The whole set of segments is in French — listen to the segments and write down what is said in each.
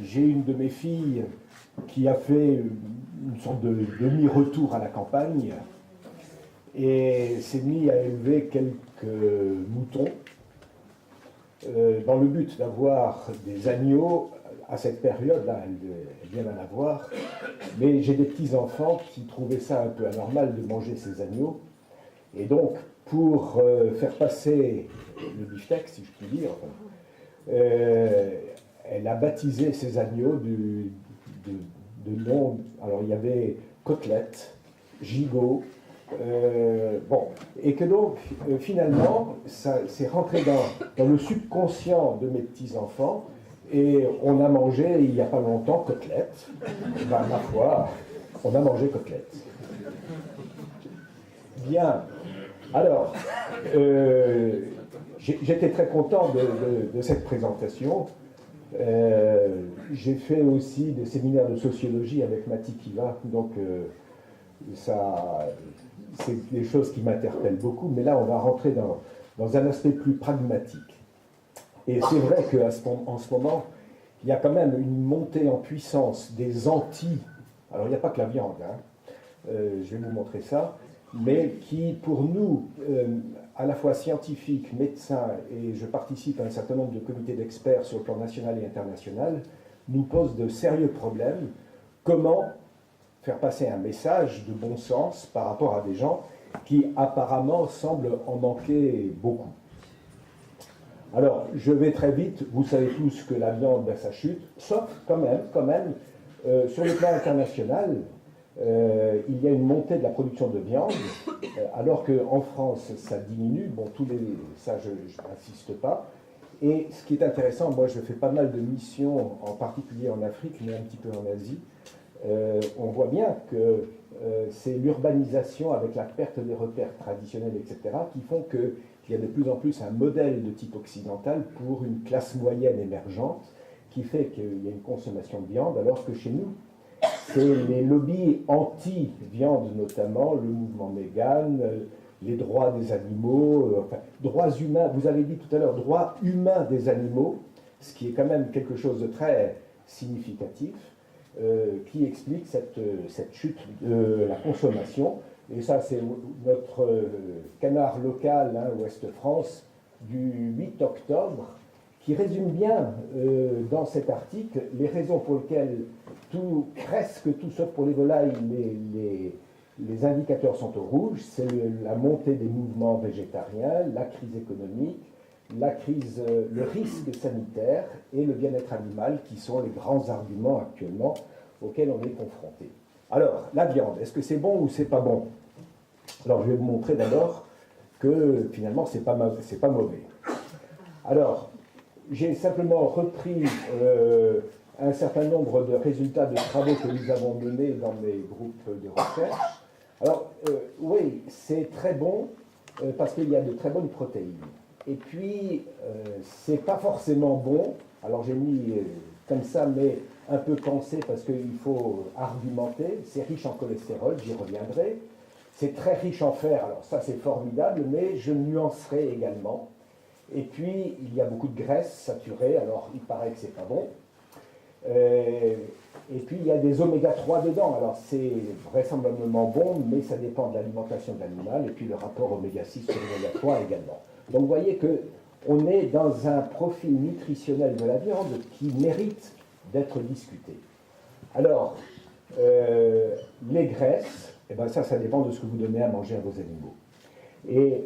j'ai une de mes filles qui a fait une sorte de demi-retour à la campagne et s'est mis à élever quelques moutons dans le but d'avoir des agneaux. À cette période-là, elle vient d'en avoir, mais j'ai des petits-enfants qui trouvaient ça un peu anormal de manger ces agneaux. Et donc, pour faire passer le beefsteak, si je puis dire, elle a baptisé ces agneaux de noms. Alors, il y avait côtelette, gigot, bon, et que donc, finalement, ça s'est rentré dans le subconscient de mes petits-enfants, et on a mangé, il n'y a pas longtemps, côtelette. Ben, ma foi, on a mangé côtelette. Bien. Alors, j'étais très content de cette présentation. J'ai fait aussi des séminaires de sociologie avec Mati Kiva, donc ça, c'est des choses qui m'interpellent beaucoup, mais là on va rentrer dans un aspect plus pragmatique. Et c'est vrai qu'en ce moment, il y a quand même une montée en puissance des alors il n'y a pas que la viande, hein, je vais vous montrer ça, mais qui pour nous, à la fois scientifiques, médecins, et je participe à un certain nombre de comités d'experts sur le plan national et international, nous posent de sérieux problèmes. Comment faire passer un message de bon sens par rapport à des gens qui apparemment semblent en manquer beaucoup. Alors, je vais très vite, vous savez tous que la viande, ben, ça chute, sauf quand même, sur le plan international, il y a une montée de la production de viande, alors qu'en France, ça diminue. Bon, ça, je n'insiste pas. Et ce qui est intéressant, moi, je fais pas mal de missions, en particulier en Afrique, mais un petit peu en Asie. On voit bien que c'est l'urbanisation avec la perte des repères traditionnels, etc., qui font qu'il y a de plus en plus un modèle de type occidental pour une classe moyenne émergente, qui fait qu'il y a une consommation de viande, alors que chez nous, c'est les lobbies anti-viande notamment, le mouvement vegan, les droits des animaux, enfin, droits humains, vous avez dit tout à l'heure, droits humains des animaux, ce qui est quand même quelque chose de très significatif, qui explique cette chute de la consommation. Et ça, c'est notre canard local, hein, Ouest-France, du 8 octobre, qui résume bien dans cet article les raisons pour lesquelles presque tout sauf pour les volailles, les indicateurs sont au rouge. C'est la montée des mouvements végétariens, la crise économique, le risque sanitaire et le bien-être animal qui sont les grands arguments actuellement auxquels on est confronté. Alors, la viande, est-ce que c'est bon ou c'est pas bon? Alors, je vais vous montrer d'abord que finalement, c'est pas mauvais. Alors, j'ai simplement repris un certain nombre de résultats de travaux que nous avons menés dans mes groupes de recherche. Alors, oui, c'est très bon parce qu'il y a de très bonnes protéines. Et puis, c'est pas forcément bon. Alors, j'ai mis comme ça, mais un peu pensé parce qu'il faut argumenter. C'est riche en cholestérol, j'y reviendrai. C'est très riche en fer, alors ça c'est formidable, mais je nuancerai également. Et puis, il y a beaucoup de graisse saturée, alors il paraît que c'est pas bon. Et puis, il y a des oméga 3 dedans, alors c'est vraisemblablement bon, mais ça dépend de l'alimentation de l'animal, et puis le rapport oméga 6 sur oméga 3 également. Donc, vous voyez qu'on est dans un profil nutritionnel de la viande qui mérite d'être discuté. Alors, les graisses, eh ben ça dépend de ce que vous donnez à manger à vos animaux. Et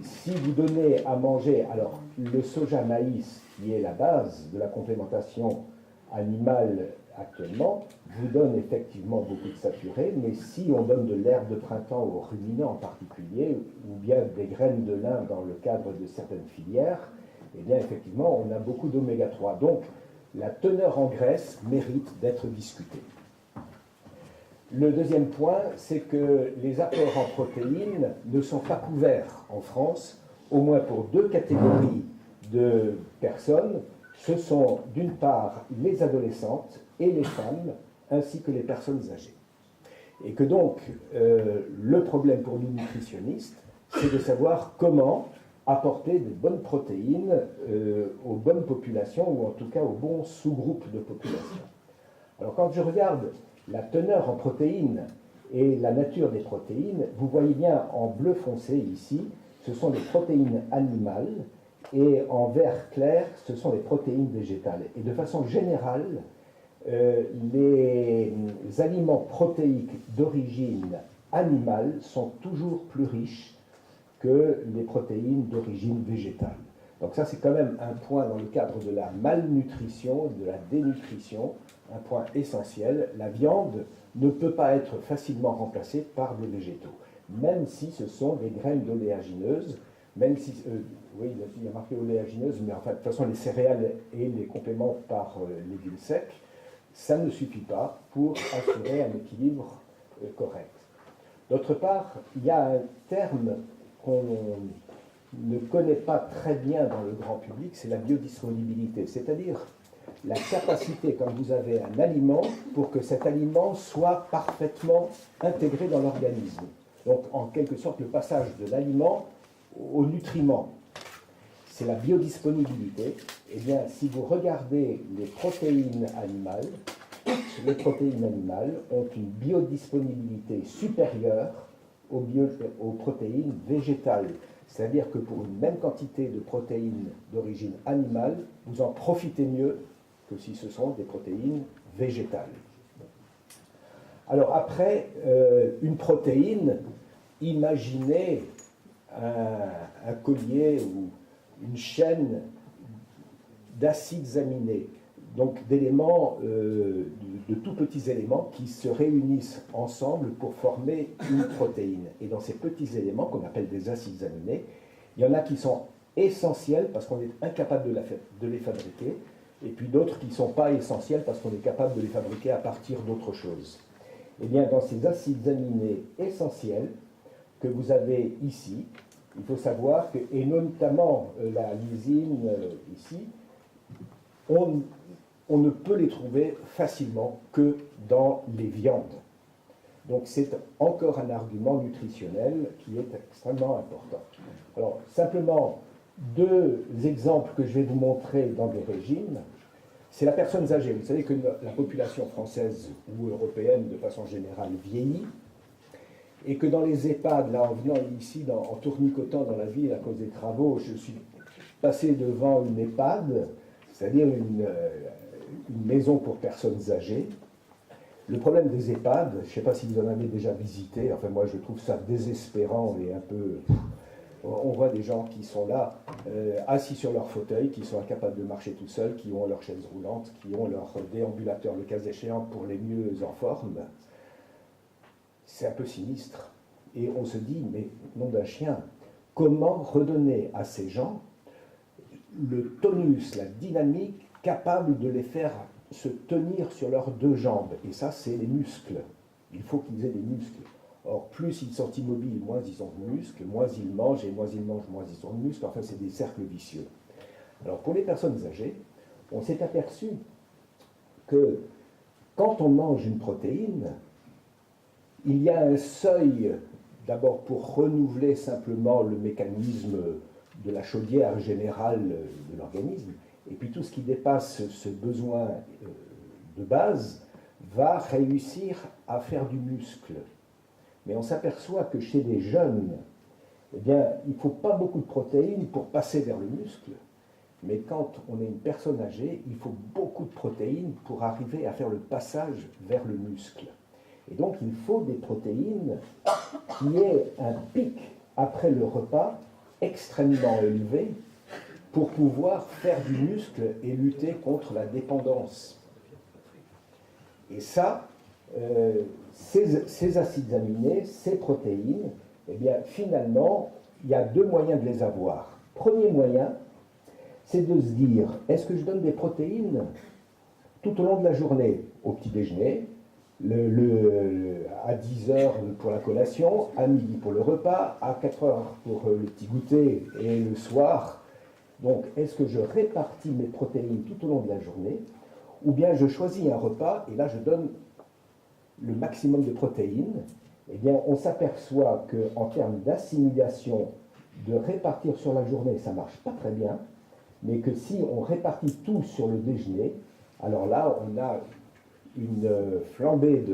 si vous donnez à manger, alors le soja maïs, qui est la base de la complémentation animale actuellement, vous donne effectivement beaucoup de saturés, mais si on donne de l'herbe de printemps aux ruminants en particulier, ou bien des graines de lin dans le cadre de certaines filières, eh bien effectivement on a beaucoup d'oméga 3. Donc la teneur en graisse mérite d'être discutée. Le deuxième point, c'est que les apports en protéines ne sont pas couverts en France, au moins pour deux catégories de personnes. Ce sont d'une part les adolescentes et les femmes, ainsi que les personnes âgées. Et que donc, le problème pour nous nutritionnistes, c'est de savoir comment apporter des bonnes protéines aux bonnes populations, ou en tout cas aux bons sous-groupes de population. Alors quand je regarde la teneur en protéines et la nature des protéines, vous voyez bien en bleu foncé ici, ce sont les protéines animales, et en vert clair, ce sont les protéines végétales. Et de façon générale, les aliments protéiques d'origine animale sont toujours plus riches que les protéines d'origine végétale. Donc ça, c'est quand même un point dans le cadre de la malnutrition, de la dénutrition, un point essentiel. La viande ne peut pas être facilement remplacée par des végétaux, même si ce sont des graines d'oléagineuses, même si, oui, il y a marqué oléagineuse, mais enfin, de toute façon, les céréales et les compléments par légumes secs, ça ne suffit pas pour assurer un équilibre correct. D'autre part, il y a un terme qu'on ne connaît pas très bien dans le grand public, c'est la biodisponibilité, c'est-à-dire la capacité, quand vous avez un aliment, pour que cet aliment soit parfaitement intégré dans l'organisme. Donc, en quelque sorte, le passage de l'aliment aux nutriments, c'est la biodisponibilité. Eh bien, si vous regardez les protéines animales, toutes les protéines animales ont une biodisponibilité supérieure aux protéines végétales. C'est-à-dire que pour une même quantité de protéines d'origine animale, vous en profitez mieux que si ce sont des protéines végétales. Alors après, une protéine, imaginez un collier ou une chaîne d'acides aminés, donc d'éléments, de tout petits éléments qui se réunissent ensemble pour former une protéine. Et dans ces petits éléments, qu'on appelle des acides aminés, il y en a qui sont essentiels parce qu'on est incapable de les fabriquer, et puis d'autres qui ne sont pas essentiels parce qu'on est capable de les fabriquer à partir d'autre chose. Eh bien, dans ces acides aminés essentiels que vous avez ici, il faut savoir que, et notamment la lysine ici, on ne peut les trouver facilement que dans les viandes. Donc c'est encore un argument nutritionnel qui est extrêmement important. Alors simplement deux exemples que je vais vous montrer dans des régimes. C'est la personne âgée. Vous savez que la population française ou européenne de façon générale vieillit, et que dans les EHPAD, là en venant ici en tournicotant dans la ville à cause des travaux, je suis passé devant une EHPAD, c'est-à-dire une maison pour personnes âgées. Le problème des EHPAD, je ne sais pas si vous en avez déjà visité, enfin moi je trouve ça désespérant et un peu... On voit des gens qui sont là, assis sur leur fauteuil, qui sont incapables de marcher tout seuls, qui ont leur chaise roulante, qui ont leur déambulateur, le cas échéant, pour les mieux en forme. C'est un peu sinistre. Et on se dit, mais nom d'un chien, comment redonner à ces gens le tonus, la dynamique capable de les faire se tenir sur leurs deux jambes? Et ça, c'est les muscles. Il faut qu'ils aient des muscles. Or, plus ils sont immobiles, moins ils ont de muscles, moins ils mangent, et moins ils mangent, moins ils ont de muscles. Enfin, c'est des cercles vicieux. Alors, pour les personnes âgées, on s'est aperçu que quand on mange une protéine, il y a un seuil, d'abord pour renouveler simplement le mécanisme de la chaudière générale de l'organisme, et puis tout ce qui dépasse ce besoin de base va réussir à faire du muscle. Mais on s'aperçoit que chez les jeunes, eh bien, il ne faut pas beaucoup de protéines pour passer vers le muscle. Mais quand on est une personne âgée, il faut beaucoup de protéines pour arriver à faire le passage vers le muscle. Et donc, il faut des protéines qui aient un pic après le repas extrêmement élevé pour pouvoir faire du muscle et lutter contre la dépendance. Et ça, ces acides aminés, ces protéines, eh bien, finalement, il y a deux moyens de les avoir. Premier moyen, c'est de se dire, est-ce que je donne des protéines tout au long de la journée, au petit déjeuner, à 10 heures pour la collation, à midi pour le repas, à 4 heures pour le petit goûter et le soir. Donc, est-ce que je répartis mes protéines tout au long de la journée, ou bien je choisis un repas et là je donne le maximum de protéines? Eh bien, on s'aperçoit qu'en termes d'assimilation de répartir sur la journée, ça ne marche pas très bien, mais que si on répartit tout sur le déjeuner, alors là, on a une flambée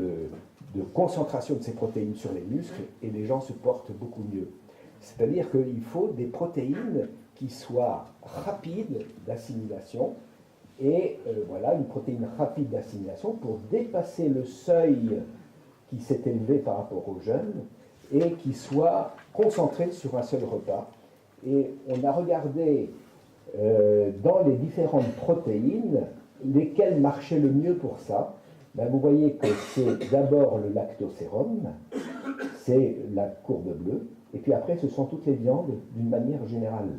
de concentration de ces protéines sur les muscles et les gens se portent beaucoup mieux. C'est-à-dire qu'il faut des protéines qui soient rapides d'assimilation et voilà, une protéine rapide d'assimilation pour dépasser le seuil qui s'est élevé par rapport aux jeunes et qui soit concentrée sur un seul repas. Et on a regardé dans les différentes protéines lesquelles marchaient le mieux pour ça. Ben, vous voyez que c'est d'abord le lactosérum, c'est la courbe bleue, et puis après ce sont toutes les viandes d'une manière générale.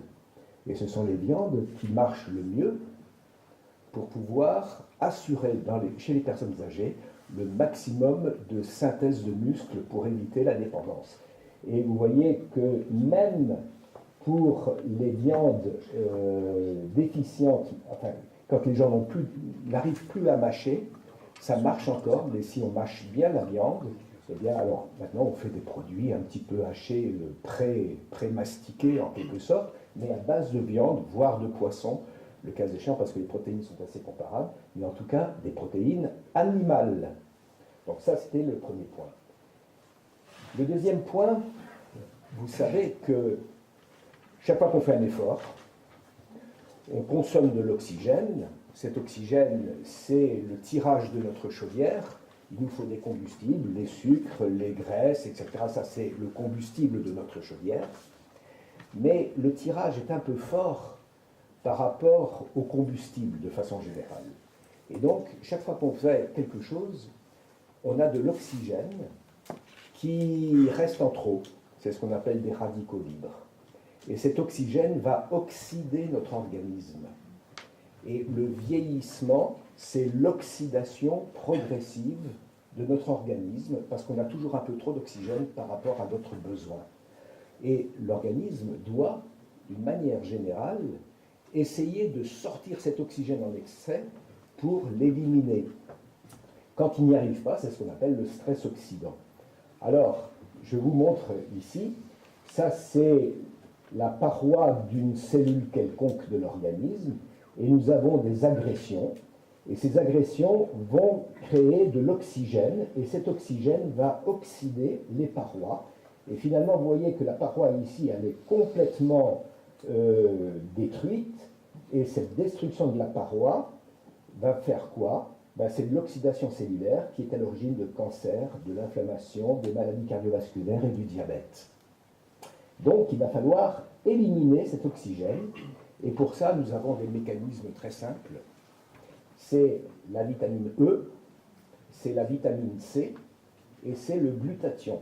Et ce sont les viandes qui marchent le mieux pour pouvoir assurer chez les personnes âgées le maximum de synthèse de muscles pour éviter la dépendance. Et vous voyez que même pour les viandes déficientes, enfin, quand les gens n'arrivent plus à mâcher, ça marche encore, mais si on mâche bien la viande, eh bien alors maintenant on fait des produits un petit peu hachés, pré-mastiqués en quelque sorte, mais à base de viande, voire de poisson, le cas échéant parce que les protéines sont assez comparables, mais en tout cas des protéines animales. Donc ça c'était le premier point. Le deuxième point, vous savez que chaque fois qu'on fait un effort, on consomme de l'oxygène. Cet oxygène, c'est le tirage de notre chaudière. Il nous faut des combustibles, les sucres, les graisses, etc. Ça, c'est le combustible de notre chaudière. Mais le tirage est un peu fort par rapport au combustible de façon générale. Et donc, chaque fois qu'on fait quelque chose, on a de l'oxygène qui reste en trop. C'est ce qu'on appelle des radicaux libres. Et cet oxygène va oxyder notre organisme. Et le vieillissement, c'est l'oxydation progressive de notre organisme, parce qu'on a toujours un peu trop d'oxygène par rapport à notre besoin. Et l'organisme doit, d'une manière générale, essayer de sortir cet oxygène en excès pour l'éliminer. Quand il n'y arrive pas, c'est ce qu'on appelle le stress oxydant. Alors, je vous montre ici, ça c'est la paroi d'une cellule quelconque de l'organisme, et nous avons des agressions, et ces agressions vont créer de l'oxygène, et cet oxygène va oxyder les parois, et finalement vous voyez que la paroi ici, elle est complètement détruite, et cette destruction de la paroi va faire quoi? Ben, c'est de l'oxydation cellulaire qui est à l'origine de cancer, de l'inflammation, des maladies cardiovasculaires et du diabète. Donc il va falloir éliminer cet oxygène, et pour ça nous avons des mécanismes très simples. C'est la vitamine E, c'est la vitamine C, et c'est le glutathion.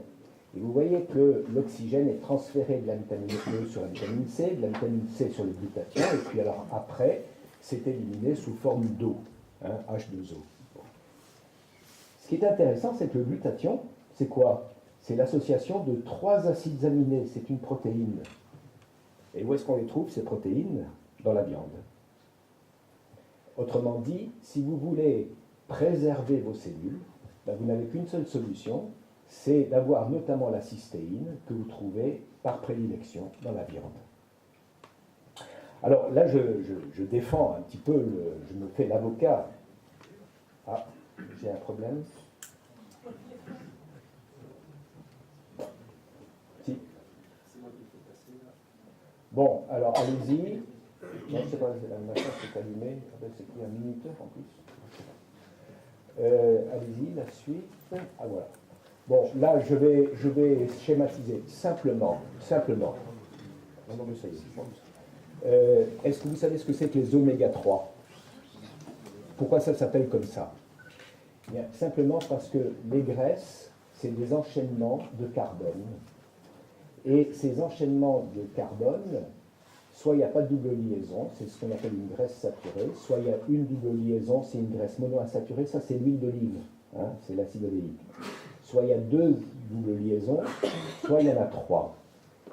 Et vous voyez que l'oxygène est transféré de la vitamine E sur la vitamine C, de la vitamine C sur le glutathion, et puis alors après, c'est éliminé sous forme d'eau, hein, H2O. Ce qui est intéressant, c'est que le glutathion, c'est quoi? C'est l'association de 3 acides aminés, c'est une protéine. Et où est-ce qu'on les trouve, ces protéines? Dans la viande. Autrement dit, si vous voulez préserver vos cellules, ben vous n'avez qu'une seule solution, c'est d'avoir notamment la cystéine que vous trouvez par prédilection dans la viande. Alors là, je défends un petit peu, je me fais l'avocat. Ah, j'ai un problème. Si. Bon, alors allez-y. Non, c'est pas la machine qui est allumée. C'est qu'il y a un minuteur en plus. Allez-y, la suite. Ah voilà. Bon, là, je vais schématiser simplement. Non, mais ça y est. Est-ce que vous savez ce que c'est que les oméga 3? Pourquoi ça s'appelle comme ça? Bien, simplement parce que les graisses, c'est des enchaînements de carbone. Et ces enchaînements de carbone, soit il n'y a pas de double liaison, c'est ce qu'on appelle une graisse saturée, soit il y a une double liaison, c'est une graisse monoinsaturée, ça c'est l'huile d'olive, hein, c'est l'acide oléique. Soit il y a 2 doubles liaisons, soit il y en a 3.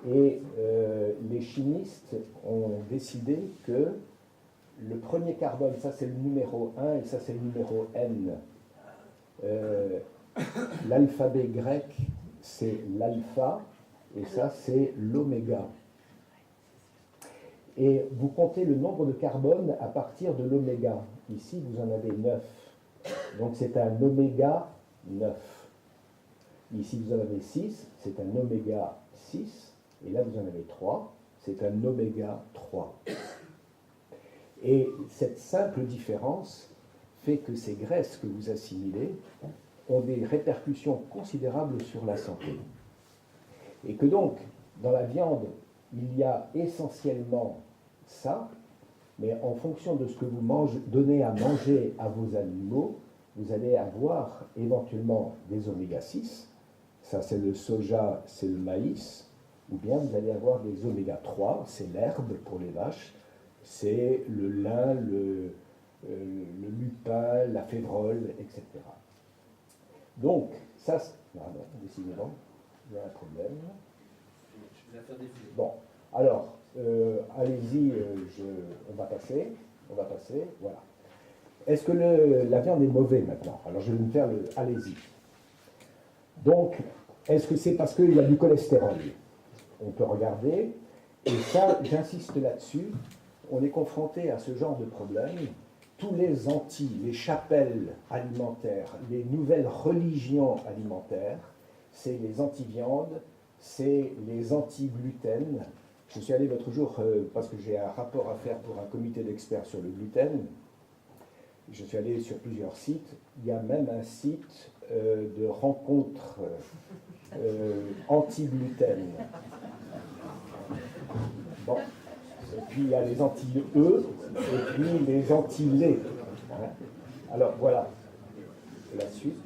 Et les chimistes ont décidé que le premier carbone, ça c'est le numéro 1 et ça c'est le numéro N. L'alphabet grec, c'est l'alpha et ça c'est l'oméga. Et vous comptez le nombre de carbone à partir de l'oméga. Ici, vous en avez 9. Donc c'est un oméga 9. Ici, vous en avez 6, c'est un oméga 6. Et là, vous en avez 3, c'est un oméga 3. Et cette simple différence fait que ces graisses que vous assimilez ont des répercussions considérables sur la santé. Et que donc, dans la viande, il y a essentiellement ça, mais en fonction de ce que vous donnez à manger à vos animaux, vous allez avoir éventuellement des oméga 6, ça c'est le soja, c'est le maïs, ou bien vous allez avoir des oméga 3, c'est l'herbe pour les vaches, c'est le lin, le lupin, la févrole, etc. Donc, ça, pardon, décidément, il y a un problème. Je vais la faire défiler. Bon, alors, allez-y, on va passer, voilà. Est-ce que la viande est mauvaise maintenant? Alors, je vais me faire le allez-y. Donc, est-ce que c'est parce qu'il y a du cholestérol? On peut regarder, et ça, j'insiste là-dessus, on est confronté à ce genre de problème. Tous les les chapelles alimentaires, les nouvelles religions alimentaires, c'est les anti-viande, c'est les anti-gluten. Je suis allé l'autre jour, parce que j'ai un rapport à faire pour un comité d'experts sur le gluten, je suis allé sur plusieurs sites, il y a même un site de rencontres anti-gluten. Bon. Et puis il y a les anti-E, et puis les anti-lait. Alors voilà, la suite.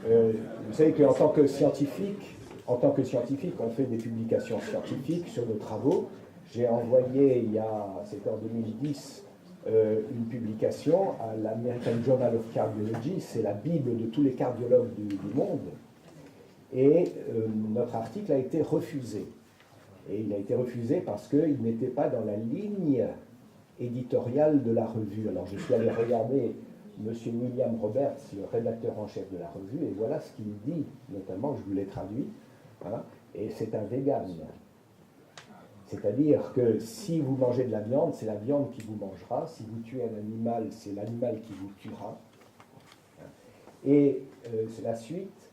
Vous savez qu'en tant que scientifique, on fait des publications scientifiques sur nos travaux. J'ai envoyé, c'était en 2010, une publication à l'American Journal of Cardiology, c'est la Bible de tous les cardiologues du monde. Et notre article a été refusé. Et il a été refusé parce qu'il n'était pas dans la ligne éditoriale de la revue. Alors je suis allé regarder M. William Roberts, le rédacteur en chef de la revue, et voilà ce qu'il dit, notamment, je vous l'ai traduit, hein, et c'est un vegan. C'est-à-dire que si vous mangez de la viande, c'est la viande qui vous mangera, si vous tuez un animal, c'est l'animal qui vous tuera. Et c'est la suite,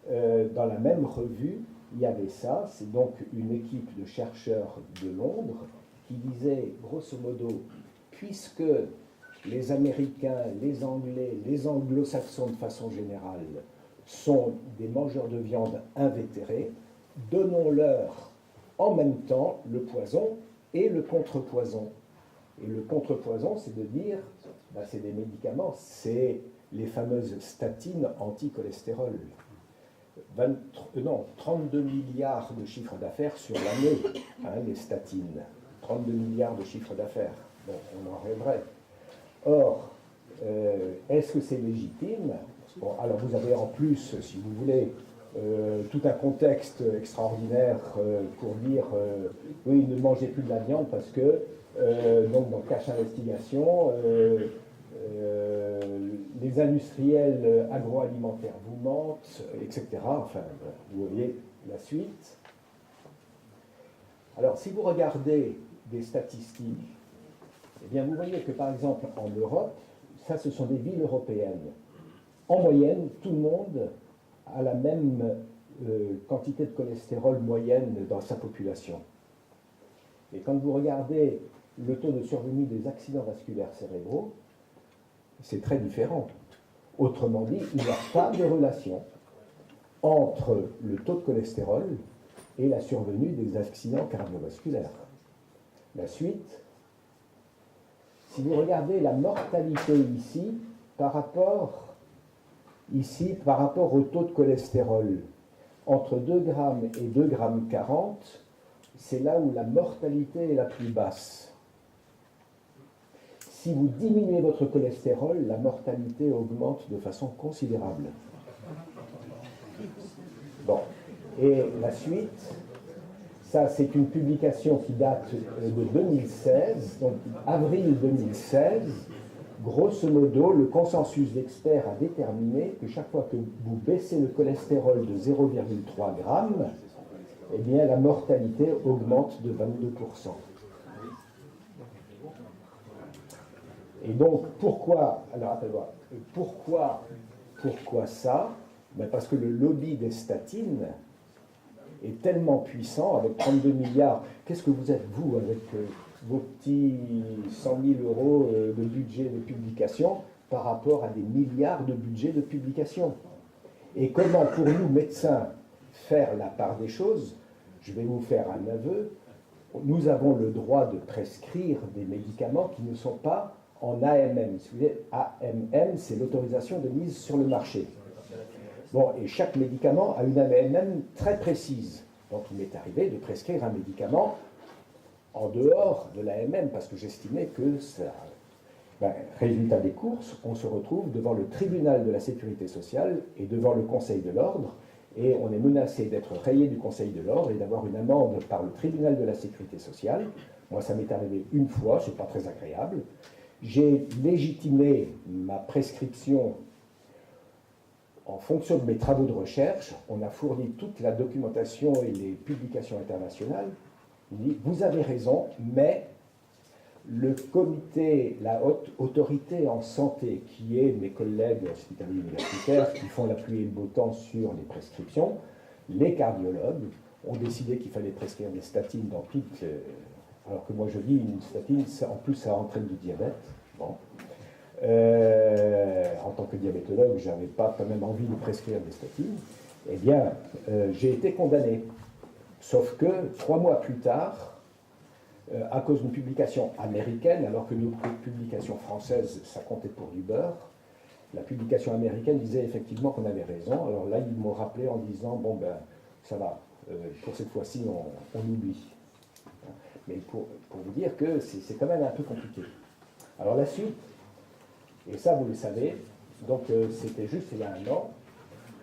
dans la même revue, il y avait ça, c'est donc une équipe de chercheurs de Londres qui disait, grosso modo, puisque les Américains, les Anglais, les Anglo-Saxons de façon générale sont des mangeurs de viande invétérés, donnons-leur en même temps le poison et le contrepoison. Et le contrepoison, c'est de dire, c'est des médicaments, c'est les fameuses statines anti-cholestérol. 32 milliards de chiffre d'affaires sur l'année, les statines. 32 milliards de chiffre d'affaires. Bon, on en rêverait. Or, est-ce que c'est légitime? Bon, alors vous avez en plus, si vous voulez, tout un contexte extraordinaire pour dire oui, ne mangez plus de la viande parce que, donc dans Cache Investigation, les industriels agroalimentaires vous mentent, etc. Enfin, vous voyez la suite. Alors, si vous regardez des statistiques, eh bien, vous voyez que, par exemple, en Europe, ça, ce sont des villes européennes. En moyenne, tout le monde a la même quantité de cholestérol moyenne dans sa population. Et quand vous regardez le taux de survenue des accidents vasculaires cérébraux, c'est très différent. Autrement dit, il n'y a pas de relation entre le taux de cholestérol et la survenue des accidents cardiovasculaires. La suite, si vous regardez la mortalité ici par rapport au taux de cholestérol, entre 2 grammes et 2 grammes 40, c'est là où la mortalité est la plus basse. Si vous diminuez votre cholestérol, la mortalité augmente de façon considérable. Bon, et la suite, ça c'est une publication qui date de 2016, donc avril 2016. Grosso modo, le consensus d'experts a déterminé que chaque fois que vous baissez le cholestérol de 0,3 g, eh bien la mortalité augmente de 22%. Et donc, pourquoi, alors rappelle-moi, pourquoi ça? Ben parce que le lobby des statines est tellement puissant, avec 32 milliards. Qu'est-ce que vous êtes, vous, avec vos petits 100 000 euros de budget de publication par rapport à des milliards de budget de publication? Et comment, pour nous, médecins, faire la part des choses? Je vais vous faire un aveu. Nous avons le droit de prescrire des médicaments qui ne sont pas en AMM. Si vous voulez, AMM, c'est l'autorisation de mise sur le marché. Bon, et chaque médicament a une AMM très précise. Donc il m'est arrivé de prescrire un médicament en dehors de l'AMM parce que j'estimais que ça... Ben, résultat des courses, on se retrouve devant le tribunal de la sécurité sociale et devant le conseil de l'ordre, et on est menacé d'être rayé du conseil de l'ordre et d'avoir une amende par le tribunal de la sécurité sociale. Moi, ça m'est arrivé une fois, c'est pas très agréable. J'ai légitimé ma prescription en fonction de mes travaux de recherche. On a fourni toute la documentation et les publications internationales. Il dit, vous avez raison, mais le comité, la haute autorité en santé, qui est mes collègues hospitaliers universitaires, qui font la pluie et le beau temps sur les prescriptions, les cardiologues ont décidé qu'il fallait prescrire des statines dans toutes... alors que moi je dis, une statine, en plus ça entraîne du diabète. Bon. En tant que diabétologue, je n'avais pas quand même envie de prescrire des statines. Eh bien, j'ai été condamné. Sauf que 3 mois plus tard, à cause d'une publication américaine, alors que nos publications françaises, ça comptait pour du beurre, la publication américaine disait effectivement qu'on avait raison. Alors là, ils m'ont rappelé en disant, bon ben, ça va, pour cette fois-ci, on oublie. Mais pour vous dire que c'est quand même un peu compliqué. Alors la suite, et ça vous le savez, donc c'était juste il y a un an,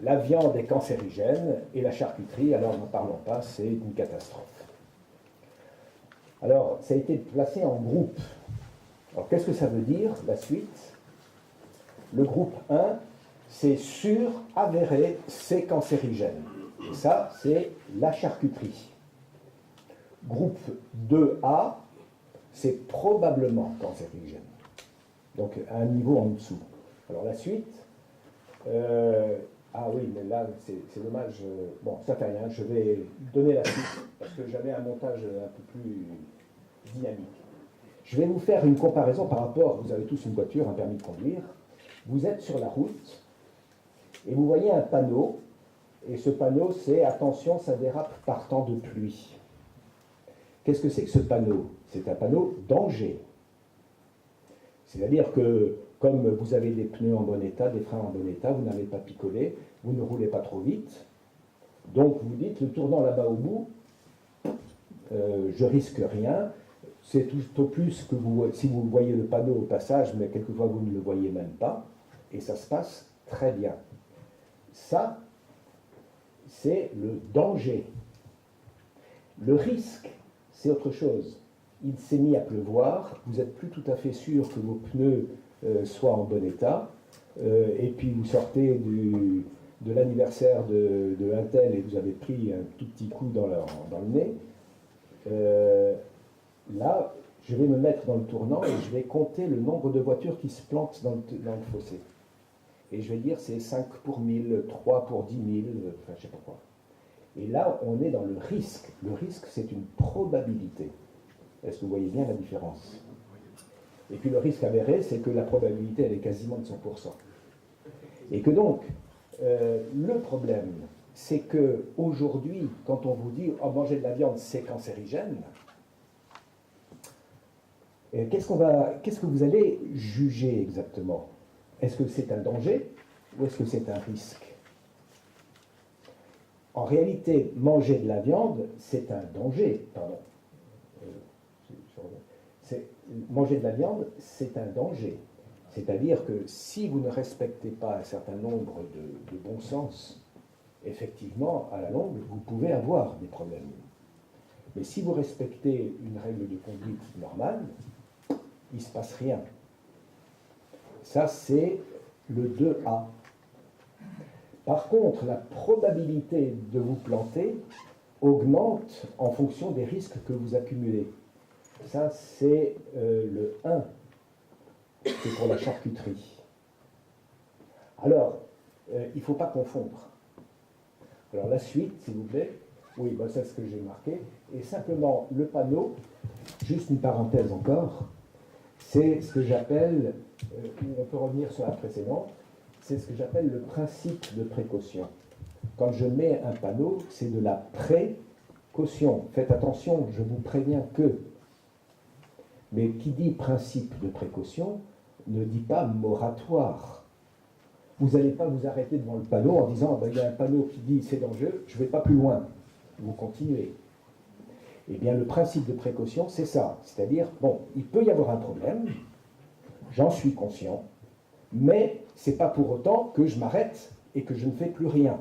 la viande est cancérigène et la charcuterie, alors n'en parlons pas, c'est une catastrophe. Alors, ça a été placé en groupe. Alors, qu'est-ce que ça veut dire, la suite? Le groupe 1, c'est sûr, avéré, c'est cancérigène. Et ça, c'est la charcuterie. Groupe 2A, c'est probablement cancérigène. Donc, à un niveau en dessous. Alors, la suite... ah oui, mais là, c'est dommage. Bon, ça fait rien, je vais donner la suite, parce que j'avais un montage un peu plus dynamique. Je vais vous faire une comparaison par rapport, vous avez tous une voiture, un permis de conduire, vous êtes sur la route, et vous voyez un panneau, et ce panneau, c'est « Attention, ça dérape par temps de pluie ». Qu'est-ce que c'est que ce panneau? C'est un panneau « Danger ». C'est-à-dire que, comme vous avez des pneus en bon état, des freins en bon état, vous n'avez pas picolé, vous ne roulez pas trop vite. Donc vous dites, le tournant là-bas au bout, je risque rien. C'est tout au plus que si vous voyez le panneau au passage, mais quelquefois vous ne le voyez même pas, et ça se passe très bien. Ça, c'est le danger. Le risque, c'est autre chose. Il s'est mis à pleuvoir, vous n'êtes plus tout à fait sûr que vos pneus soient en bon état, et puis vous sortez de l'anniversaire de un tel et vous avez pris un tout petit coup dans le nez. Là, je vais me mettre dans le tournant et je vais compter le nombre de voitures qui se plantent dans le fossé. Et je vais dire c'est 5 pour 1000, 3 pour 10 000, enfin je sais pas quoi. Et là, on est dans le risque. Le risque, c'est une probabilité. Est-ce que vous voyez bien la différence? Et puis le risque avéré, c'est que la probabilité, elle est quasiment de 100%. Et que donc, le problème, c'est qu'aujourd'hui, quand on vous dit « oh, manger de la viande, c'est cancérigène », qu'est-ce que vous allez juger exactement? Est-ce que c'est un danger ou est-ce que c'est un risque? En réalité, manger de la viande, c'est un danger, pardon. Manger de la viande, c'est un danger. C'est-à-dire que si vous ne respectez pas un certain nombre de bon sens, effectivement, à la longue, vous pouvez avoir des problèmes. Mais si vous respectez une règle de conduite normale, il ne se passe rien. Ça, c'est le 2A. Par contre, la probabilité de vous planter augmente en fonction des risques que vous accumulez. Ça, c'est le 1. c'est pour la charcuterie. Alors, il ne faut pas confondre. Alors la suite, s'il vous plaît. Oui, ben, c'est ce que j'ai marqué. Et simplement, le panneau, juste une parenthèse encore, c'est ce que j'appelle, on peut revenir sur la précédente, c'est ce que j'appelle le principe de précaution. Quand je mets un panneau, c'est de la précaution. Faites attention, je vous préviens que. Mais qui dit principe de précaution ne dit pas moratoire. Vous n'allez pas vous arrêter devant le panneau en disant ben, il y a un panneau qui dit c'est dangereux, je ne vais pas plus loin. Vous continuez. Eh bien, le principe de précaution, c'est ça. C'est-à-dire, bon, il peut y avoir un problème, j'en suis conscient, mais ce n'est pas pour autant que je m'arrête et que je ne fais plus rien.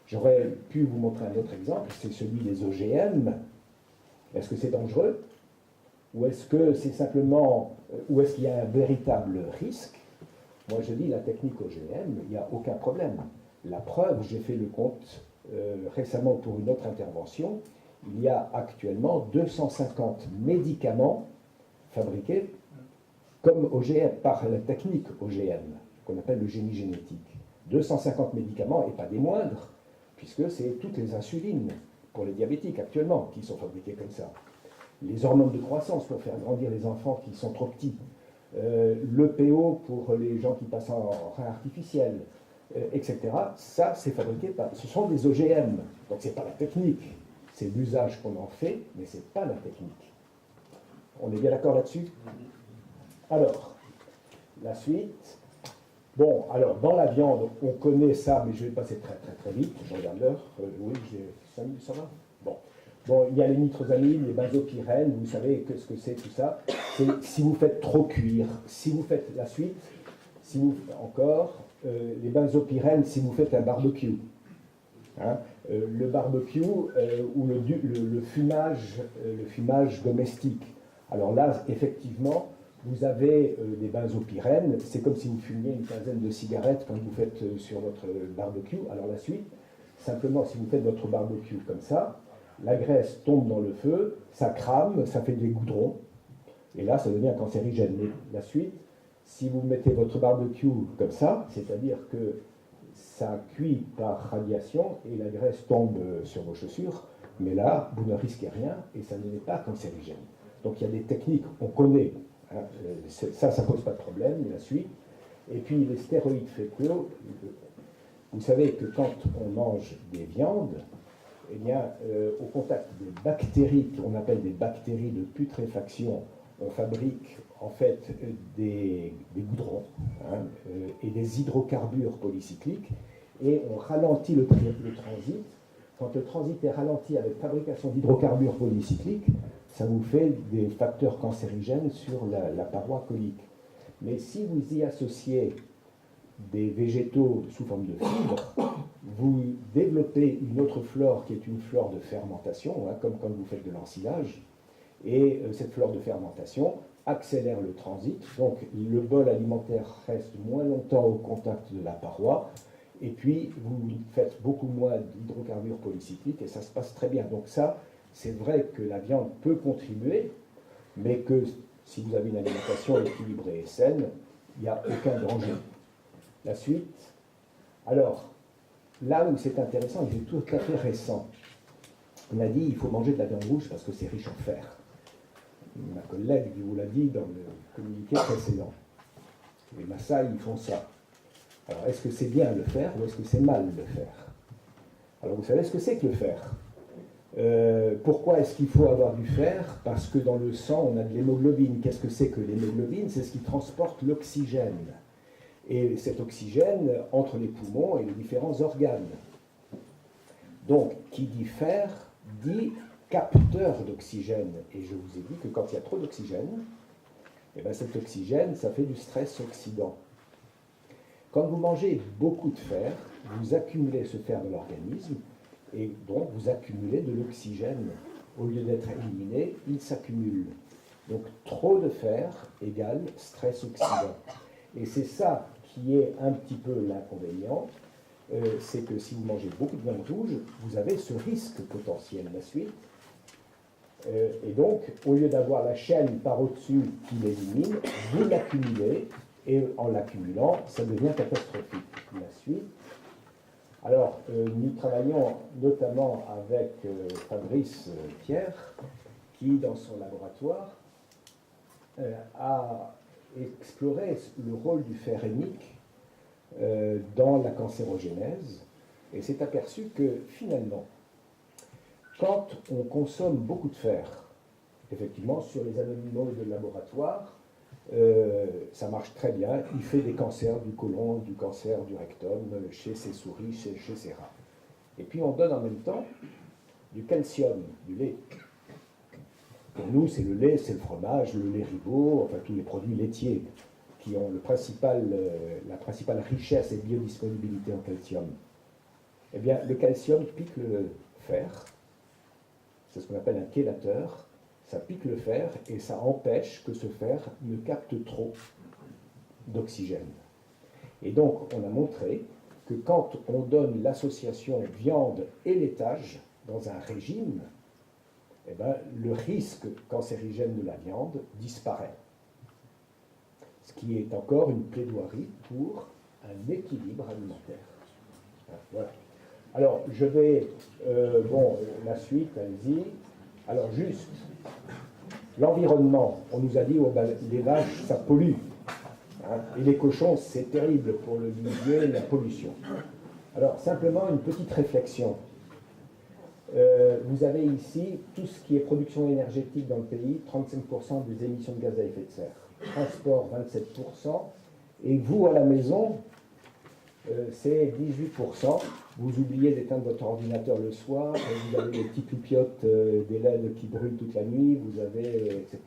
J'aurais pu vous montrer un autre exemple, c'est celui des OGM. Est-ce que c'est dangereux? Ou est-ce que c'est simplement, ou est-ce qu'il y a un véritable risque? Moi, je dis la technique OGM, il n'y a aucun problème. La preuve, j'ai fait le compte récemment pour une autre intervention, il y a actuellement 250 médicaments fabriqués comme OGM, par la technique OGM, qu'on appelle le génie génétique. 250 médicaments, et pas des moindres, puisque c'est toutes les insulines pour les diabétiques actuellement qui sont fabriquées comme ça. Les hormones de croissance pour faire grandir les enfants qui sont trop petits. L'EPO pour les gens qui passent en rein artificiel, etc. Ça, c'est fabriqué par... Ce sont des OGM, donc ce n'est pas la technique. C'est l'usage qu'on en fait, mais ce n'est pas la technique. On est bien d'accord là-dessus? Alors, la suite. Bon, alors, dans la viande, on connaît ça, mais je vais passer très très très vite. Je regarde l'heure. Oui, j'ai 5 minutes, ça va? Bon. Bon, il y a les nitrosamines, les benzopyrènes, vous savez ce que c'est tout ça. C'est si vous faites trop cuire, si vous faites la suite, si vous encore, les benzopyrènes, si vous faites un barbecue. Hein, le barbecue ou le fumage domestique. Alors là, effectivement, vous avez des benzopyrènes, c'est comme si vous fumiez une quinzaine de cigarettes quand vous faites sur votre barbecue. Alors la suite, simplement, si vous faites votre barbecue comme ça, la graisse tombe dans le feu, ça crame, ça fait des goudrons, et là, ça devient cancérigène. Mais la suite, si vous mettez votre barbecue comme ça, c'est-à-dire que ça cuit par radiation et la graisse tombe sur vos chaussures, mais là, vous ne risquez rien et ça n'est pas cancérigène. Donc il y a des techniques, on connaît, hein, ça ne pose pas de problème, la suite. Et puis les stéroïdes fécaux, vous savez que quand on mange des viandes, eh bien, au contact des bactéries, qu'on appelle des bactéries de putréfaction, on fabrique en fait des goudrons hein, et des hydrocarbures polycycliques et on ralentit le transit. Quand le transit est ralenti avec fabrication d'hydrocarbures polycycliques, ça vous fait des facteurs cancérigènes sur la paroi colique. Mais si vous y associez des végétaux sous forme de fibres, vous développez une autre flore qui est une flore de fermentation, hein, comme quand vous faites de l'ensilage. Et cette flore de fermentation accélère le transit, donc le bol alimentaire reste moins longtemps au contact de la paroi, et puis vous faites beaucoup moins d'hydrocarbures polycycliques, et ça se passe très bien. Donc ça, c'est vrai que la viande peut contribuer, mais que si vous avez une alimentation équilibrée et saine, il n'y a aucun danger. La suite. Alors, là où c'est intéressant, et c'est tout à fait récent, on a dit qu'il faut manger de la viande rouge parce que c'est riche en fer. Ma collègue vous l'a dit dans le communiqué précédent. Les Maasai, ils font ça. Alors, est-ce que c'est bien le faire ou est-ce que c'est mal le faire? Alors, vous savez ce que c'est que le fer? Pourquoi est-ce qu'il faut avoir du fer? Parce que dans le sang, on a de l'hémoglobine. Qu'est-ce que c'est que l'hémoglobine? C'est ce qui transporte l'oxygène. Et cet oxygène entre les poumons et les différents organes. Donc, qui dit fer, dit capteur d'oxygène. Et je vous ai dit que quand il y a trop d'oxygène, eh bien cet oxygène, ça fait du stress oxydant. Quand vous mangez beaucoup de fer, vous accumulez ce fer dans l'organisme, et donc vous accumulez de l'oxygène. Au lieu d'être éliminé, il s'accumule. Donc trop de fer égale stress oxydant. Et c'est ça qui est un petit peu l'inconvénient, c'est que si vous mangez beaucoup de viande rouge, vous avez ce risque potentiel. La suite. Et donc, au lieu d'avoir la chaîne par au-dessus qui l'élimine, vous l'accumulez, et en l'accumulant, ça devient catastrophique. La suite. Alors, nous travaillons notamment avec Fabrice Pierre, qui, dans son laboratoire, a exploré le rôle du fer hémique dans la cancérogénèse, et s'est aperçu que, finalement, quand on consomme beaucoup de fer, effectivement, sur les animaux de laboratoire, ça marche très bien. Il fait des cancers du côlon, du cancer du rectum, chez ses souris, chez ses rats. Et puis on donne en même temps du calcium, du lait. Pour nous, c'est le lait, c'est le fromage, le lait Ribot, enfin tous les produits laitiers qui ont la principale richesse et biodisponibilité en calcium. Eh bien, le calcium pique le fer. C'est ce qu'on appelle un chélateur. Ça pique le fer et ça empêche que ce fer ne capte trop d'oxygène. Et donc, on a montré que quand on donne l'association viande et laitage dans un régime, eh ben, le risque cancérigène de la viande disparaît. Ce qui est encore une plaidoirie pour un équilibre alimentaire. Voilà. Alors, je vais... la suite, allez-y. Alors, juste, l'environnement, on nous a dit, oh, ben, les vaches, ça pollue. Hein, et les cochons, c'est terrible pour le milieu, la pollution. Alors, simplement une petite réflexion. Vous avez ici tout ce qui est production énergétique dans le pays, 35% des émissions de gaz à effet de serre. Transport, 27%. Et vous, à la maison, c'est 18%. Vous oubliez d'éteindre votre ordinateur le soir, vous avez les petites loupiottes des LED qui brûlent toute la nuit, vous avez, etc.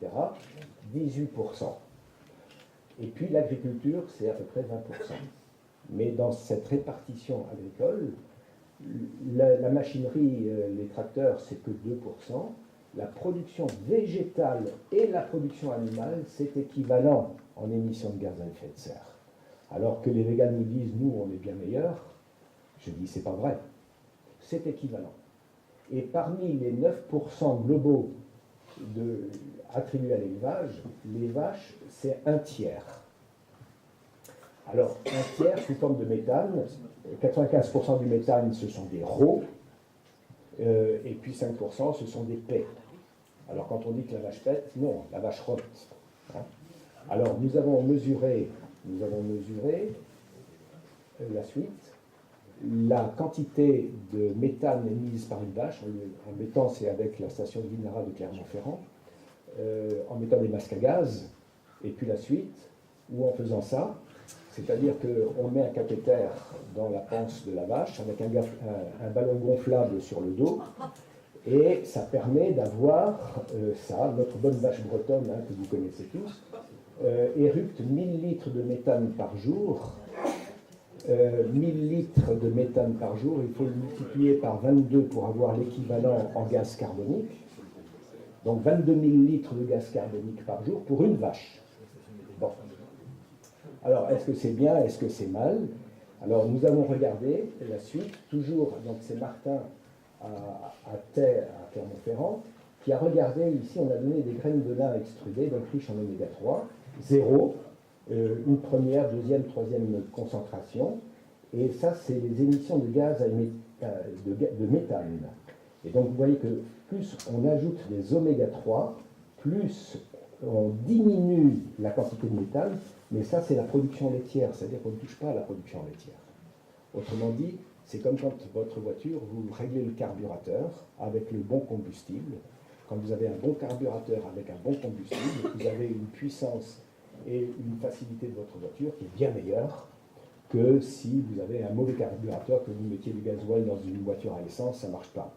18%. Et puis l'agriculture, c'est à peu près 20%. Mais dans cette répartition agricole, la machinerie, les tracteurs, c'est que 2%. La production végétale et la production animale, c'est équivalent en émissions de gaz à effet de serre. Alors que les végans nous disent, nous, on est bien meilleurs, je dis, c'est pas vrai. C'est équivalent. Et parmi les 9% globaux attribués à l'élevage, les vaches, c'est un tiers. Alors, un tiers sous forme de méthane, 95% du méthane, ce sont des rots, et puis 5%, ce sont des paies. Alors, quand on dit que la vache pète, non, la vache rote. Hein. Alors, nous avons mesuré la suite, la quantité de méthane émise par une vache, en mettant, c'est avec la station de Vinara de Clermont-Ferrand, en mettant des masques à gaz, et puis la suite, ou en faisant ça, c'est-à-dire qu'on met un cathéter dans la panse de la vache avec un ballon gonflable sur le dos, et ça permet d'avoir ça, notre bonne vache bretonne, hein, que vous connaissez tous, éructe 1000 litres de méthane par jour. 1000 litres de méthane par jour, il faut le multiplier par 22 pour avoir l'équivalent en gaz carbonique. Donc 22 000 litres de gaz carbonique par jour pour une vache. Bon. Alors, est-ce que c'est bien, est-ce que c'est mal? Alors, nous avons regardé la suite, toujours, donc c'est Martin à Clermont-Ferrand, qui a regardé, ici on a donné des graines de lin extrudées, donc riches en oméga 3, 0, une première, deuxième, troisième concentration, et ça c'est les émissions de gaz de méthane. Et donc vous voyez que plus on ajoute des oméga 3, plus on diminue la quantité de méthane, mais ça c'est la production laitière, c'est-à-dire qu'on ne touche pas à la production laitière. Autrement dit, c'est comme quand votre voiture, vous réglez le carburateur avec le bon combustible. Quand vous avez un bon carburateur avec un bon combustible, vous avez une puissance et une facilité de votre voiture qui est bien meilleure que si vous avez un mauvais carburateur, que vous mettiez du gasoil dans une voiture à essence, ça ne marche pas.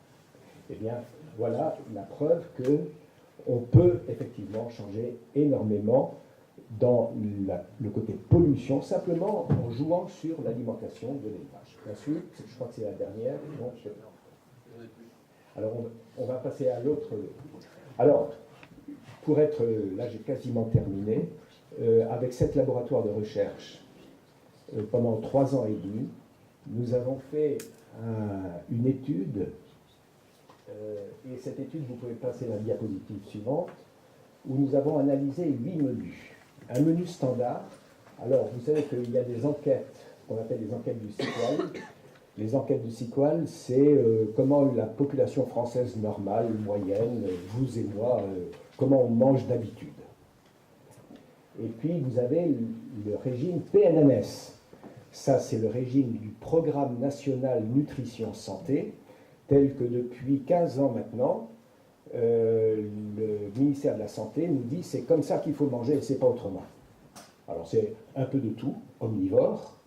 Eh bien, voilà la preuve qu'on peut effectivement changer énormément dans le côté pollution, simplement en jouant sur l'alimentation de l'élevage. Ensuite, je crois que c'est la dernière. Non, alors, on va passer à l'autre. Alors, pour être, là j'ai quasiment terminé, avec 7 laboratoires de recherche, pendant 3 ans et demi, nous avons fait une étude et cette étude, vous pouvez passer la diapositive suivante, où nous avons analysé 8 menus. Un menu standard. Alors, vous savez qu'il y a des enquêtes, qu'on appelle les enquêtes du Sequal. Les enquêtes du Sequal, c'est comment la population française normale, moyenne, vous et moi, comment on mange d'habitude. Et puis, vous avez le régime PNNS. Ça, c'est le régime du Programme national nutrition santé, tel que depuis 15 ans maintenant, le ministère de la Santé nous dit c'est comme ça qu'il faut manger et c'est pas autrement. Alors, c'est un peu de tout, omnivore,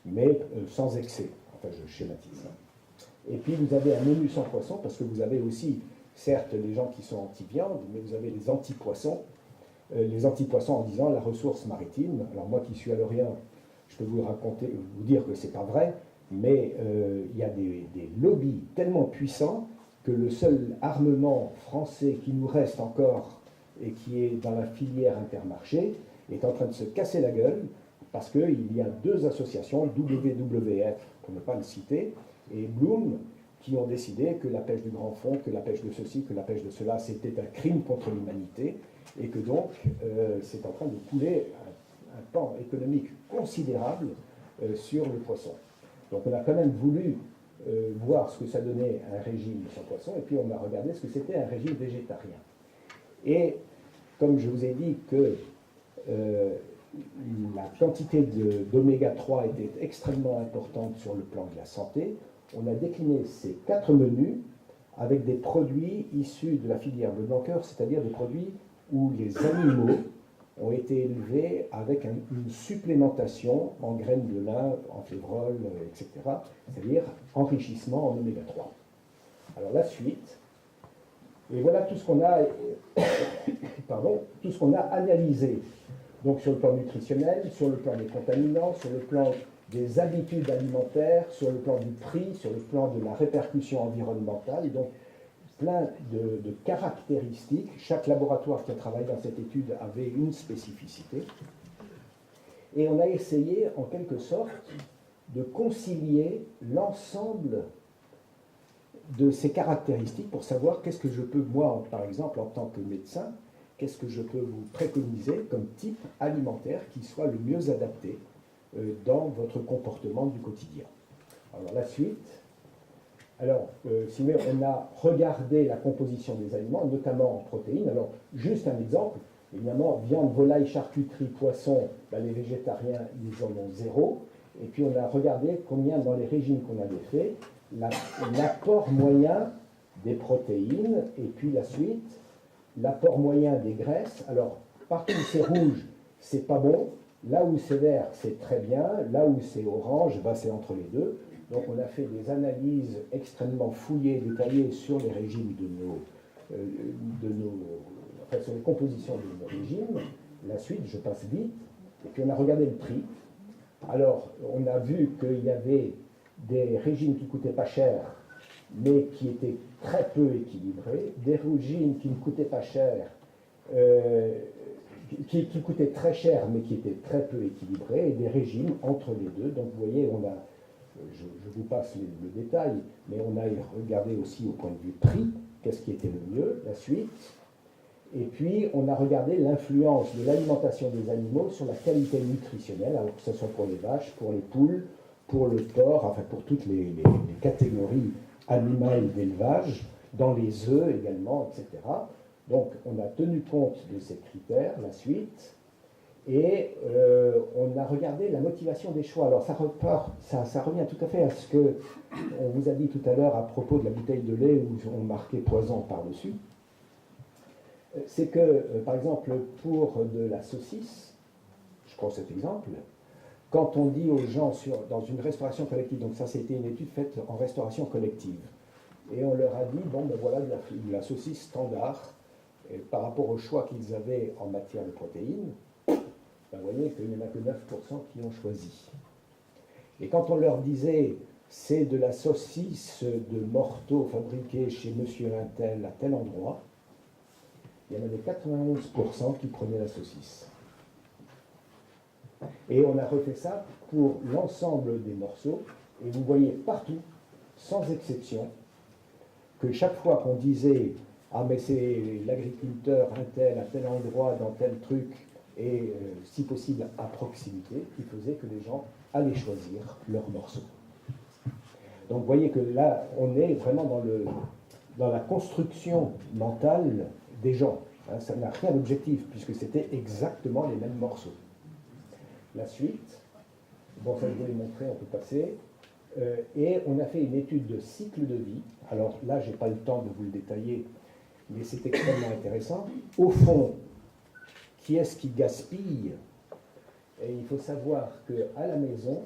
mais sans excès. Enfin, je schématise. Et puis, vous avez un menu sans poisson, parce que vous avez aussi, certes, les gens qui sont anti-viande, mais vous avez les anti-poissons. Les anti-poissons en disant la ressource maritime. Alors, moi qui suis alorien, je peux vous dire que c'est pas vrai, mais il y a des lobbies tellement puissants que le seul armement français qui nous reste encore et qui est dans la filière Intermarché est en train de se casser la gueule parce qu'il y a 2 associations, WWF, pour ne pas le citer, et Bloom, qui ont décidé que la pêche du grand fond, que la pêche de ceci, que la pêche de cela, c'était un crime contre l'humanité, et que donc c'est en train de couler un pan économique considérable sur le poisson. Donc on a quand même voulu voir ce que ça donnait un régime sans poisson, et puis on a regardé ce que c'était un régime végétarien. Et comme je vous ai dit que la quantité d'oméga 3 était extrêmement importante sur le plan de la santé, on a décliné ces 4 menus avec des produits issus de la filière Bleu Blanc-Cœur, c'est-à-dire des produits où les animaux ont été élevés avec une supplémentation en graines de lin, en févrole, etc., c'est-à-dire enrichissement en oméga 3. Alors la suite, et voilà tout ce qu'on a, tout ce qu'on a analysé, donc sur le plan nutritionnel, sur le plan des contaminants, sur le plan des habitudes alimentaires, sur le plan du prix, sur le plan de la répercussion environnementale, donc plein de caractéristiques. Chaque laboratoire qui a travaillé dans cette étude avait une spécificité. Et on a essayé, en quelque sorte, de concilier l'ensemble de ces caractéristiques pour savoir qu'est-ce que je peux, moi, par exemple, en tant que médecin, qu'est-ce que je peux vous préconiser comme type alimentaire qui soit le mieux adapté dans votre comportement du quotidien. Alors, la suite. Alors, si vous voulez, on a regardé la composition des aliments, notamment en protéines. Alors, juste un exemple, évidemment, viande, volaille, charcuterie, poisson, ben, les végétariens, ils en ont 0. Et puis, on a regardé combien, dans les régimes qu'on avait fait, l'apport moyen des protéines, et puis la suite, l'apport moyen des graisses. Alors, partout où c'est rouge, c'est pas bon. Là où c'est vert, c'est très bien. Là où c'est orange, ben, c'est entre les deux. Donc on a fait des analyses extrêmement fouillées, détaillées sur les régimes enfin, sur les compositions de nos régimes. La suite, je passe vite. Et puis on a regardé le prix. Alors on a vu qu'il y avait des régimes qui ne coûtaient pas cher, mais qui étaient très peu équilibrés, des régimes qui ne coûtaient pas cher, qui coûtaient très cher, mais qui étaient très peu équilibrés, et des régimes entre les deux. Donc vous voyez, on a je vous passe le détail, mais on a regardé aussi au point de vue prix, qu'est-ce qui était le mieux, la suite. Et puis, on a regardé l'influence de l'alimentation des animaux sur la qualité nutritionnelle, alors que ce soit pour les vaches, pour les poules, pour le porc, enfin pour toutes les catégories animales d'élevage, dans les œufs également, etc. Donc, on a tenu compte de ces critères, la suite. Et on a regardé la motivation des choix. Alors ça revient tout à fait à ce qu'on vous a dit tout à l'heure à propos de la bouteille de lait où on marquait poison par-dessus. C'est que, par exemple, pour de la saucisse, je prends cet exemple, quand on dit aux gens dans une restauration collective, donc ça c'était une étude faite en restauration collective, et on leur a dit, bon ben voilà de la saucisse standard, par rapport au choix qu'ils avaient en matière de protéines, ben, vous voyez qu'il n'y en a que 9% qui ont choisi. Et quand on leur disait c'est de la saucisse de morteau fabriquée chez monsieur Intel à tel endroit, il y en avait 91% qui prenaient la saucisse. Et on a refait ça pour l'ensemble des morceaux, et vous voyez partout, sans exception, que chaque fois qu'on disait « Ah, mais c'est l'agriculteur un tel, à tel endroit, dans tel truc, et si possible à proximité », qui faisait que les gens allaient choisir leur morceau. Donc vous voyez que là, on est vraiment dans la construction mentale des gens. Hein, ça n'a rien d'objectif, puisque c'était exactement les mêmes morceaux. La suite, bon, ça je vous l'ai montré, on peut passer. Et on a fait une étude de cycle de vie. Alors là, je n'ai pas le temps de vous le détailler, mais c'est extrêmement intéressant. Au fond, qui est-ce qui gaspille? Et il faut savoir qu'à la maison,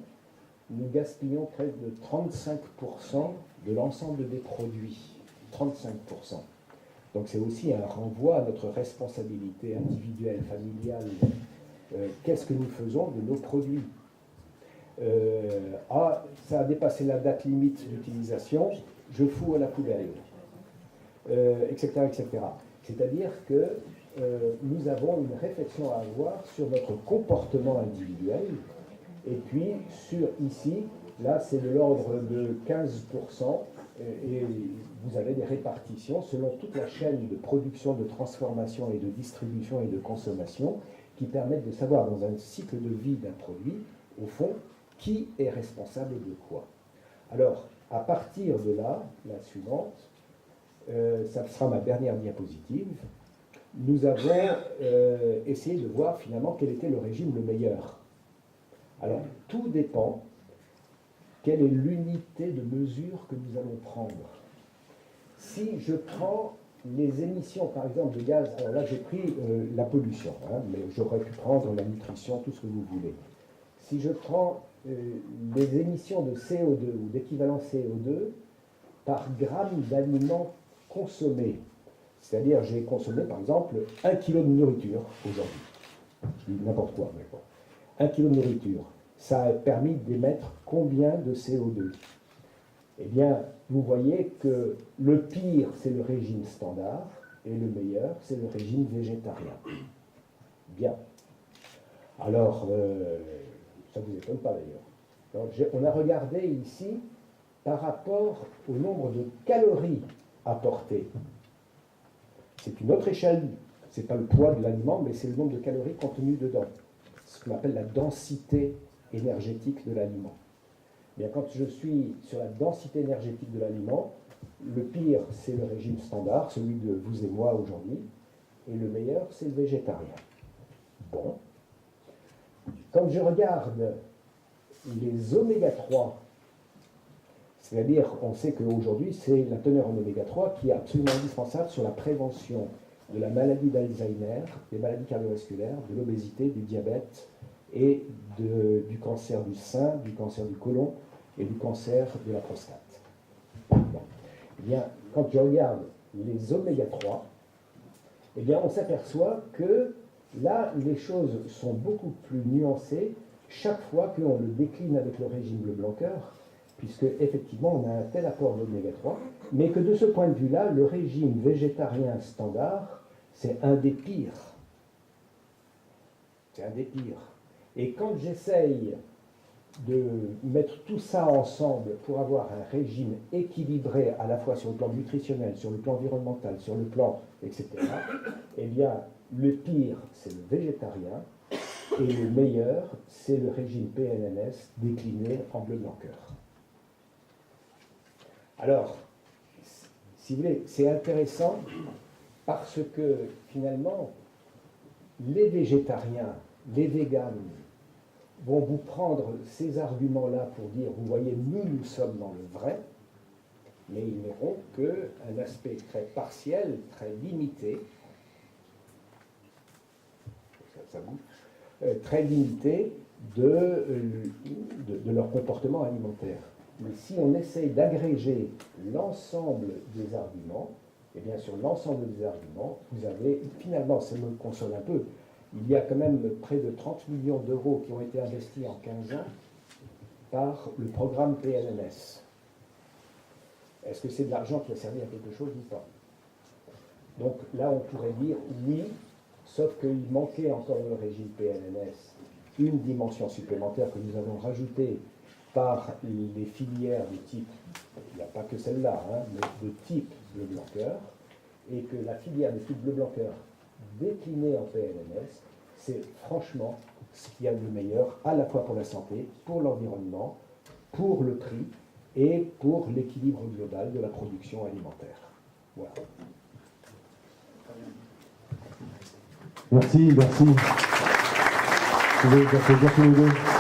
nous gaspillons près de 35% de l'ensemble des produits. 35%. Donc c'est aussi un renvoi à notre responsabilité individuelle, familiale. Qu'est-ce que nous faisons de nos produits? Ah, ça a dépassé la date limite d'utilisation, je fous à la poubelle, etc., etc. C'est-à-dire que nous avons une réflexion à avoir sur notre comportement individuel, et puis sur ici, là c'est de l'ordre de 15%, et vous avez des répartitions selon toute la chaîne de production, de transformation et de distribution et de consommation qui permettent de savoir dans un cycle de vie d'un produit, au fond, qui est responsable de quoi. Alors, à partir de là, la suivante, ça sera ma dernière diapositive, nous avons essayé de voir finalement quel était le régime le meilleur. Alors, tout dépend quelle est l'unité de mesure que nous allons prendre. Si je prends les émissions, par exemple, de gaz, alors là j'ai pris la pollution, hein, mais j'aurais pu prendre la nutrition, tout ce que vous voulez. Si je prends les émissions de CO2 ou d'équivalent CO2 par gramme d'aliments consommés, c'est-à-dire j'ai consommé par exemple 1 kg de nourriture aujourd'hui, je dis n'importe quoi, mais bon, 1 kg de nourriture, ça a permis d'émettre combien de CO2? Eh bien, vous voyez que le pire, c'est le régime standard, et le meilleur, c'est le régime végétarien. Bien. Alors, ça ne vous étonne pas d'ailleurs. On a regardé ici par rapport au nombre de calories apportées. C'est une autre échelle, ce n'est pas le poids de l'aliment, mais c'est le nombre de calories contenues dedans. Ce qu'on appelle la densité énergétique de l'aliment. Bien, quand je suis sur la densité énergétique de l'aliment, le pire, c'est le régime standard, celui de vous et moi aujourd'hui, et le meilleur, c'est le végétarien. Bon. Quand je regarde les oméga 3, c'est-à-dire, on sait qu'aujourd'hui, c'est la teneur en oméga 3 qui est absolument indispensable sur la prévention de la maladie d'Alzheimer, des maladies cardiovasculaires, de l'obésité, du diabète et du cancer du sein, du cancer du côlon et du cancer de la prostate. Bon. Eh bien, quand je regarde les oméga 3, eh bien, on s'aperçoit que là, les choses sont beaucoup plus nuancées chaque fois qu'on le décline avec le régime bleu blanc-cœur, puisque effectivement on a un tel apport d'oméga 3, mais que de ce point de vue-là, le régime végétarien standard, c'est un des pires. C'est un des pires. Et quand j'essaye de mettre tout ça ensemble pour avoir un régime équilibré à la fois sur le plan nutritionnel, sur le plan environnemental, sur le plan, etc., eh bien, le pire, c'est le végétarien, et le meilleur, c'est le régime PNNS décliné en bleu blanc-cœur. Alors, si vous voulez, c'est intéressant parce que finalement, les végétariens, les véganes, vont vous prendre ces arguments-là pour dire, vous voyez, nous sommes dans le vrai, mais ils verront qu'un aspect très partiel, très limité, très limité de leur comportement alimentaire. Mais si on essaye d'agréger l'ensemble des arguments, et bien sur l'ensemble des arguments, vous avez, finalement, ça me console un peu, il y a quand même près de 30 millions d'euros qui ont été investis en 15 ans par le programme PNNS. Est-ce que c'est de l'argent qui a servi à quelque chose ou pas? Donc là, on pourrait dire oui, sauf qu'il manquait encore dans le régime PNNS une dimension supplémentaire que nous avons rajoutée par les filières de type, il n'y a pas que celle-là, hein, mais de type bleu blanc cœur, et que la filière de type bleu blanc cœur déclinée en PLMS, c'est franchement ce qu'il y a de meilleur à la fois pour la santé, pour l'environnement, pour le prix et pour l'équilibre global de la production alimentaire. Voilà. Merci, merci. Je vais applaudir tous les deux.